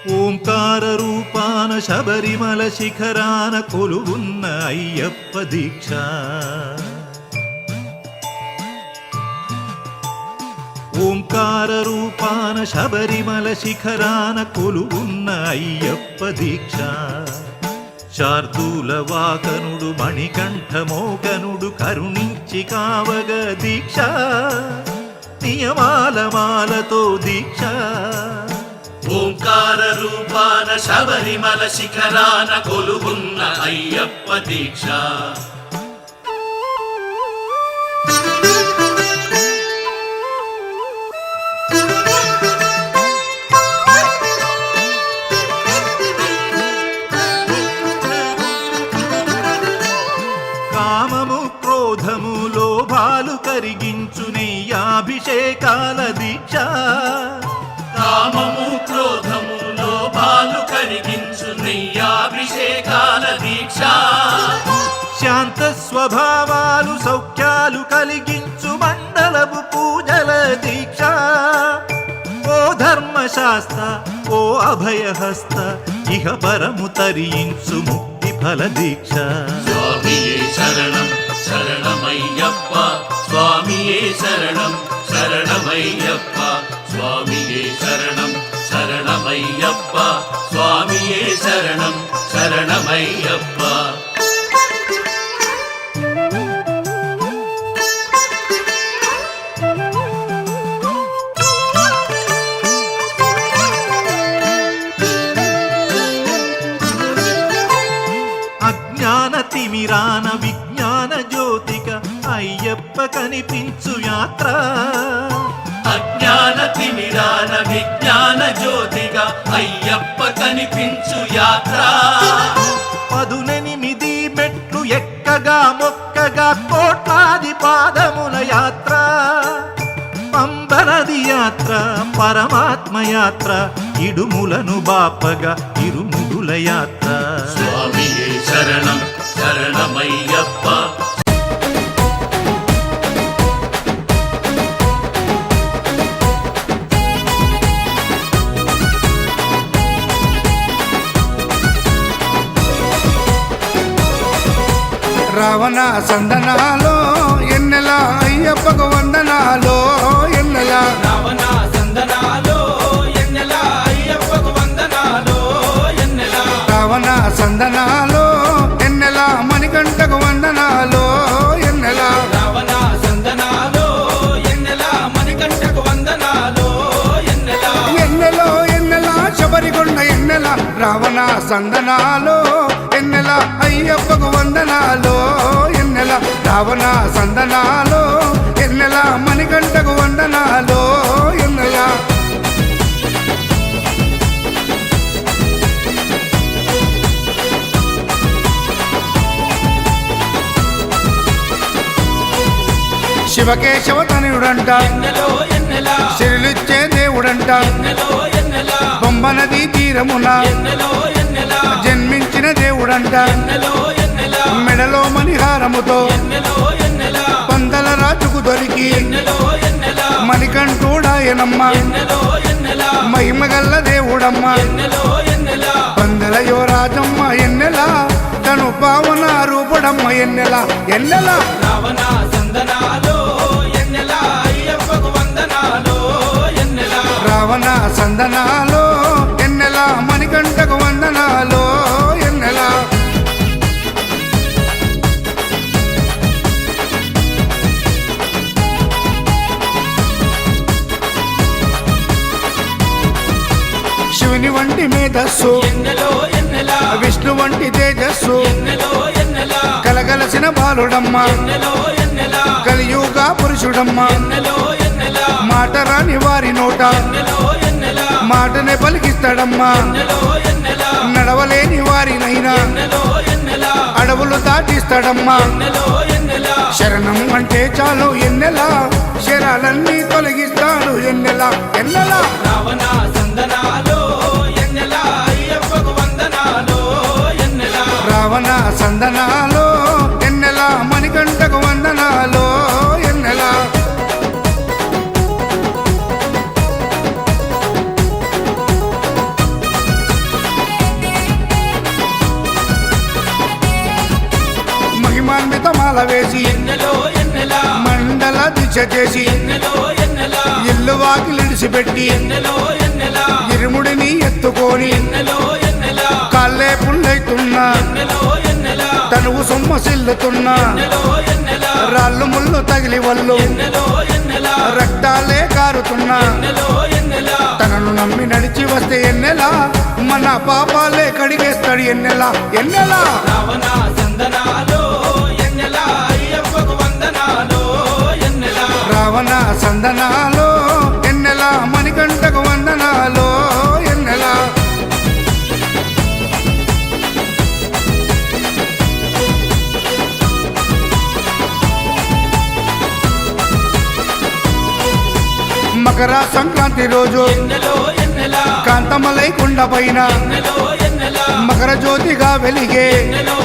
ఓంకార రూపాన శబరిమల శిఖరాన కొలువున్న అయ్యప్ప దీక్ష. ఓంకార రూపాన శబరిమల శిఖరాన కొలువున్న అయ్యప్ప దీక్ష. శార్దూల వాకనుడు మణికంఠమోకనుడు కరుణించి కావగ దీక్ష. నియమాల మాలతో దీక్ష. ఓంకార రూపాన శబరిమల శిఖరాన కొలువున్న అయ్యప్ప దీక్ష. కామము క్రోధము లోభాలు కరిగించు నెయ్యాభిషేకాల దీక్ష. కామము క్రోధము లోభాలు కరిగించు నెయ్యాభిషేకాల దీక్ష. శాంత స్వభావాలు సౌఖ్యాలు కలిగించు మండలపు పూజల దీక్ష. ఓ ధర్మశాస్త్ర ఓ అభయహస్త ఇహ పరము తరించు ముక్తి ఫల దీక్ష. స్వామియే శరణం శరణమయ్యప్ప స్వామియే శరణం శరణమయ్యప్ప స్వామియే శరణం శరణమయ్యప్ప స్వామియే శరణం శరణమయ్యప్ప. అజ్ఞాన తిమిరాన విజ్ఞాన జ్యోతిక అయ్యప్ప కనిపించు యాత్ర. అజ్ఞాన తిమిరాన విజ్ఞాన జ్యోతిగా అయ్యప్ప కనిపించు యాత్ర. 18 మెట్లు ఎక్కగా మొక్కగా కోట్లాది పాదముల యాత్ర. పంబనది యాత్ర పరమాత్మ యాత్ర ఇడుములను బాపగా ఇరుముడుల యాత్ర. స్వామియే శరణం శరణమయ్యప్ప. రావణ సందనాలో ఎన్నెల అయ్యప్పకు వందనాలో ఎన్నెల. రావణ సందనాలో ఎన్నెల అయ్యప్పకు వందనాలో ఎన్నెల. రావణ సందనాలో ఎన్నెల మణికంఠకు వందనాలో ఎన్నెల. రావణ సందనాలో ఎన్నెల మణికంఠకు వందనాలో ఎన్నెల. ఎన్నెలో ఎన్నెల శబరికొండ ఎన్నెల. రావణ సందనాలో ఎన్నెల అయ్యప్పకు వందనాలో ఎన్నెల. రావణ సందనాలో ఎన్నెల మణికంఠకు వందనాలో ఎన్నెల. శివకేశవ తనయుడంట ఎన్నెలో ఎన్నెల. శిరులిచ్చే దేవుడంట. ఎన్నెలో ఎన్నెల. బొమ్మనది తీరమున ఎన్నెలో ఎన్నెల. జన్మించిన దేవుడంట. ఎన్నెలో ఎన్నెల. మెడలో మణిహారముతో ఎన్నెలో ఎన్నెల. పందల రాజుకు దొరికి ఎన్నెలో ఎన్నెల. మణికంఠుడాయనమ్మ. ఎన్నెలో ఎన్నెల. మహిమగల్ల దేవుడమ్మ. ఎన్నెలో ఎన్నెల. పందల యువరాజమ్మ ఎన్నెల. తను పావన రూపుడమ్మ ఎన్నెల ఎన్నెల. రావణ సందనాలో ఎన్నెల అయ్యప్పకు వందనాలో ఎన్నెల. రావణ సందనాలో ఎన్నెల మణికంఠకు వందనాలో ఎన్నెల. శివుని వంటి మేధస్సు ఎన్నెలో ఎన్నెల. విష్ణు వంటి తేజస్సు ఎన్నెలో ఎన్నెల. కలగలసిన బాలుడమ్మ. ఎన్నెలో ఎన్నెల. కలియుగ పురుషుడమ్మ. ఎన్నెలో ఎన్నెల. మాట రాని వారి నోట ఎన్నెలో ఎన్నెల. మాటనే పలికిస్తాడమ్మా. ఎన్నెలో ఎన్నెల. నడవలేని వారినైనా ఎన్నెలో ఎన్నెల. అడవులు దాటిస్తాడమ్మా. ఎన్నెలో ఎన్నెల. శరణం అంటే చాలు ఎన్నెల. శరాలన్నీ తొలగిస్తాడు ఎన్నెల ఎన్నెల. రావణ సందనాలో ఎన్నెల అయ్యప్పకు వందనాలో ఎన్నెల. రావణ సందనాలో ఎన్నెల మణికంఠకు వందనాలో ఎన్నెల. మాల వేసి ఎన్నెలో ఎన్నెలా మండల దిశ చేసి ఎన్నెలో ఎన్నెలా ఇల్లు వాకిలిడిసిపెట్టి ఎన్నెలో ఎన్నెలా ఇరుముడిని ఎత్తుకొని ఎన్నెలో ఎన్నెలా కాళ్ళే పుల్లైతున్నా ఎన్నెలో ఎన్నెలా తనువు సొమ్మసిల్లుతున్నా ఎన్నెలో ఎన్నెలా రాళ్ళు ముళ్ళు తగిలి వల్లు ఎన్నెలో ఎన్నెలా రక్తాలే కారుతున్నా ఎన్నెలో ఎన్నెలా తనను నమ్మి నడిచి వస్తే ఎన్నెలా మన పాపాలే కడిగేస్తాడు ఎన్నెలా ఎన్నెలా రావణ సందనాలో ఎన్నెలా అయ్యప్పకు వందనాలో ఎన్నెలా రావణ సందనాలో ఎన్నెలా మణికంఠకు వందనాలో ఎన్నెలా మకర సంక్రాంతి రోజు ఎన్నెలో ఎన్నెలా కాంతమలై కొండ పైన ఎన్నెలో ఎన్నెలా మకర జ్యోతిగా వెలిగే ఎన్నెలో